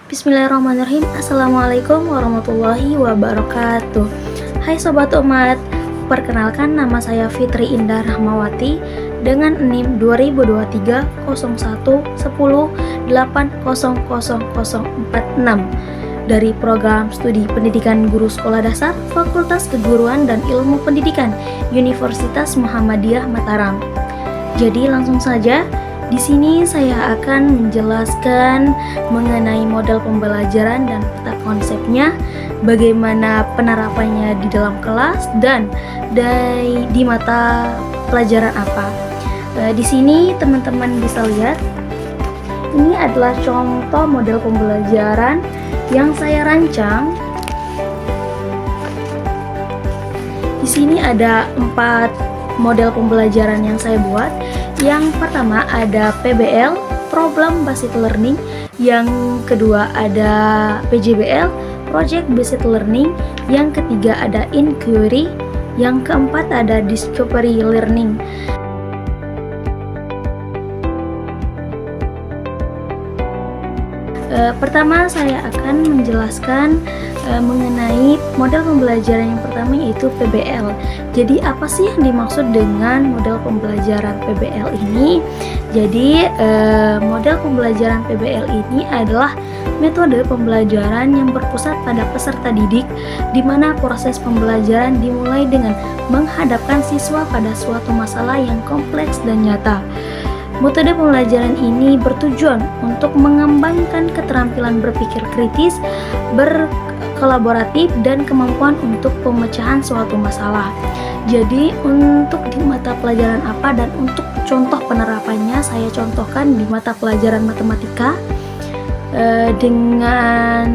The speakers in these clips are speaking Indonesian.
Bismillahirrahmanirrahim. Assalamualaikum warahmatullahi wabarakatuh. Hai Sobat Umat, perkenalkan nama saya Fitri Indah Rahmawati dengan NIM 2023 01 10 8000046 dari program studi pendidikan guru sekolah dasar Fakultas Keguruan dan Ilmu Pendidikan Universitas Muhammadiyah Mataram. Jadi langsung saja, di sini saya akan menjelaskan mengenai model pembelajaran dan peta konsepnya, bagaimana penerapannya di dalam kelas dan di mata pelajaran apa. Di sini teman-teman bisa lihat, ini adalah contoh model pembelajaran yang saya rancang. Di sini ada 4 model pembelajaran yang saya buat. Yang pertama ada PBL, Problem Based Learning. Yang kedua ada PJBL, Project Based Learning. Yang ketiga ada Inquiry. Yang keempat ada Discovery Learning. Pertama saya akan menjelaskan mengenai model pembelajaran yang pertama, yaitu PBL. Jadi apa sih yang dimaksud dengan model pembelajaran PBL ini? Jadi model pembelajaran PBL ini adalah metode pembelajaran yang berpusat pada peserta didik, di mana proses pembelajaran dimulai dengan menghadapkan siswa pada suatu masalah yang kompleks dan nyata. Metode pembelajaran ini bertujuan untuk mengembangkan keterampilan berpikir kritis, berkolaboratif, dan kemampuan untuk pemecahan suatu masalah. Jadi untuk di mata pelajaran apa dan untuk contoh penerapannya saya contohkan di mata pelajaran matematika dengan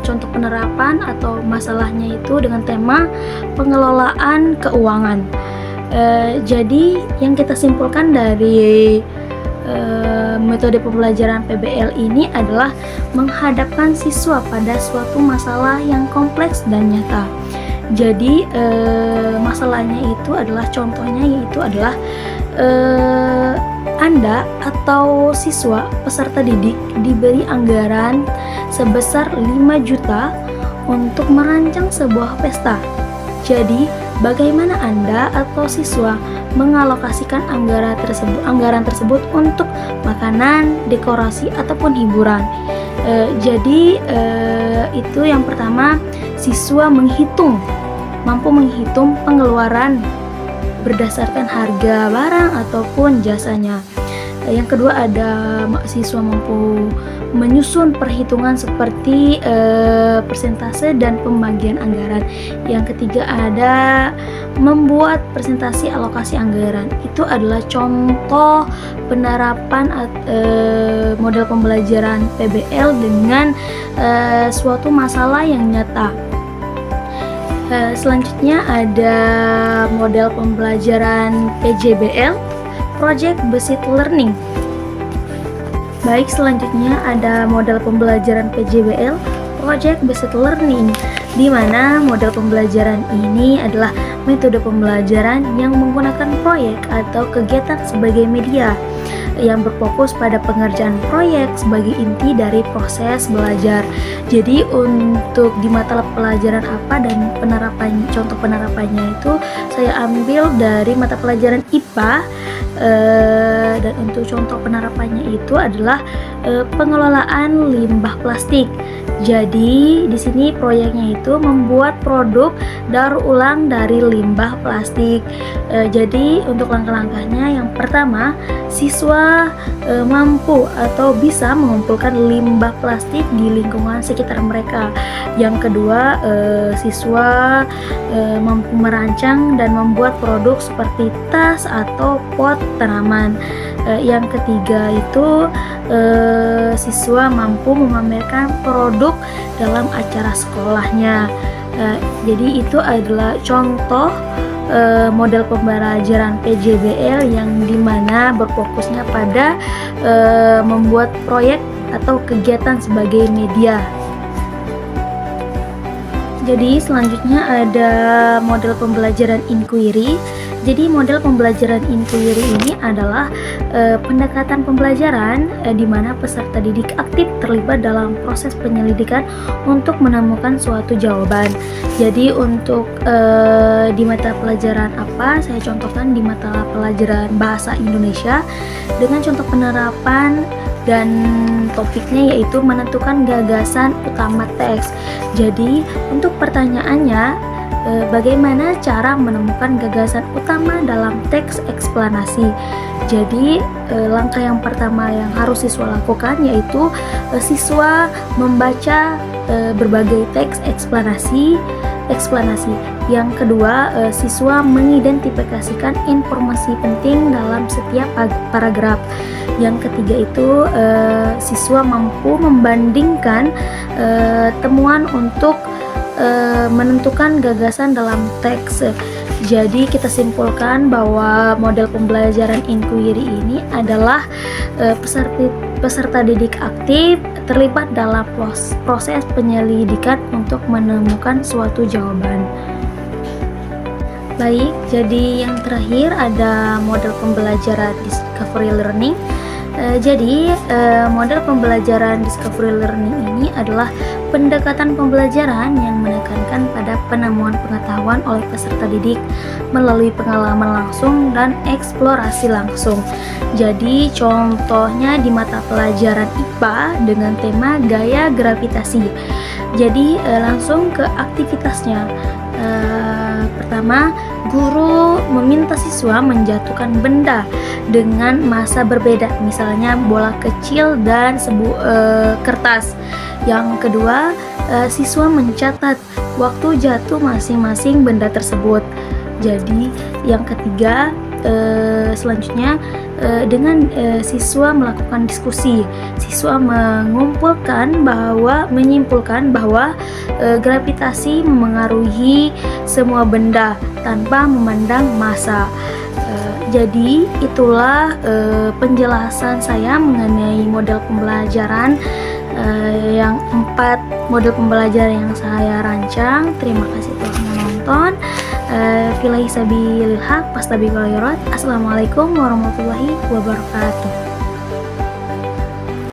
contoh penerapan atau masalahnya itu dengan tema pengelolaan keuangan. Jadi yang kita simpulkan dari metode pembelajaran PBL ini adalah menghadapkan siswa pada suatu masalah yang kompleks dan nyata. Jadi masalahnya itu adalah, contohnya yaitu adalah Anda atau siswa peserta didik diberi anggaran sebesar 5 juta untuk merancang sebuah pesta. Jadi bagaimana Anda atau siswa mengalokasikan anggaran tersebut untuk makanan, dekorasi, ataupun hiburan. Jadi itu yang pertama, siswa mampu menghitung pengeluaran berdasarkan harga barang ataupun jasanya. Yang kedua ada siswa mampu menyusun perhitungan seperti persentase dan pembagian anggaran. Yang ketiga ada membuat presentasi alokasi anggaran. Itu adalah contoh penerapan model pembelajaran PBL dengan suatu masalah yang nyata. Selanjutnya ada model pembelajaran PJBL, Project Based Learning. Baik, selanjutnya ada model pembelajaran PJBL, Project Based Learning, di mana model pembelajaran ini adalah metode pembelajaran yang menggunakan proyek atau kegiatan sebagai media yang berfokus pada pengerjaan proyek sebagai inti dari proses belajar. Jadi untuk di mata pelajaran apa dan contoh penerapannya itu saya ambil dari mata pelajaran IPA, dan untuk contoh penerapannya itu adalah pengelolaan limbah plastik. Jadi di sini proyeknya itu membuat produk daur ulang dari limbah plastik. Jadi untuk langkah-langkahnya, yang pertama, siswa mampu atau bisa mengumpulkan limbah plastik di lingkungan sekitar mereka. Yang kedua, siswa mampu merancang dan membuat produk seperti tas atau pot tanaman. Yang ketiga itu siswa mampu memamerkan produk dalam acara sekolahnya. Jadi itu adalah contoh model pembelajaran PJBL yang dimana berfokusnya pada membuat proyek atau kegiatan sebagai media. Jadi selanjutnya ada model pembelajaran inquiry. Jadi model pembelajaran inquiry ini adalah pendekatan pembelajaran di mana peserta didik aktif terlibat dalam proses penyelidikan untuk menemukan suatu jawaban. Jadi untuk di mata pelajaran apa, saya contohkan di mata pelajaran Bahasa Indonesia dengan contoh penerapan dan topiknya yaitu menentukan gagasan utama teks. Jadi untuk pertanyaannya, bagaimana cara menemukan gagasan utama dalam teks eksplanasi. Jadi langkah yang pertama yang harus siswa lakukan yaitu siswa membaca berbagai teks eksplanasi. Yang kedua, siswa mengidentifikasikan informasi penting dalam setiap paragraf. Yang ketiga itu siswa mampu membandingkan temuan untuk menentukan gagasan dalam teks. Jadi kita simpulkan bahwa model pembelajaran inquiry ini adalah peserta didik aktif terlibat dalam proses penyelidikan untuk menemukan suatu jawaban. Baik, jadi yang terakhir ada model pembelajaran discovery learning. Jadi model pembelajaran discovery learning ini adalah pendekatan pembelajaran yang menekankan pada penemuan pengetahuan oleh peserta didik melalui pengalaman langsung dan eksplorasi langsung. Jadi contohnya di mata pelajaran IPA dengan tema gaya gravitasi. Jadi langsung ke aktivitasnya. Pertama, guru meminta siswa menjatuhkan benda dengan massa berbeda, misalnya bola kecil dan kertas. Yang kedua, siswa mencatat waktu jatuh masing-masing benda tersebut. Jadi yang ketiga, selanjutnya dengan siswa melakukan diskusi, siswa menyimpulkan bahwa gravitasi memengaruhi semua benda tanpa memandang massa. Jadi itulah penjelasan saya mengenai model pembelajaran yang 4 model pembelajaran yang saya rancang. Terima kasih telah menonton. Billahi sabilil haq, wastabiqul khairat. Assalamualaikum warahmatullahi wabarakatuh.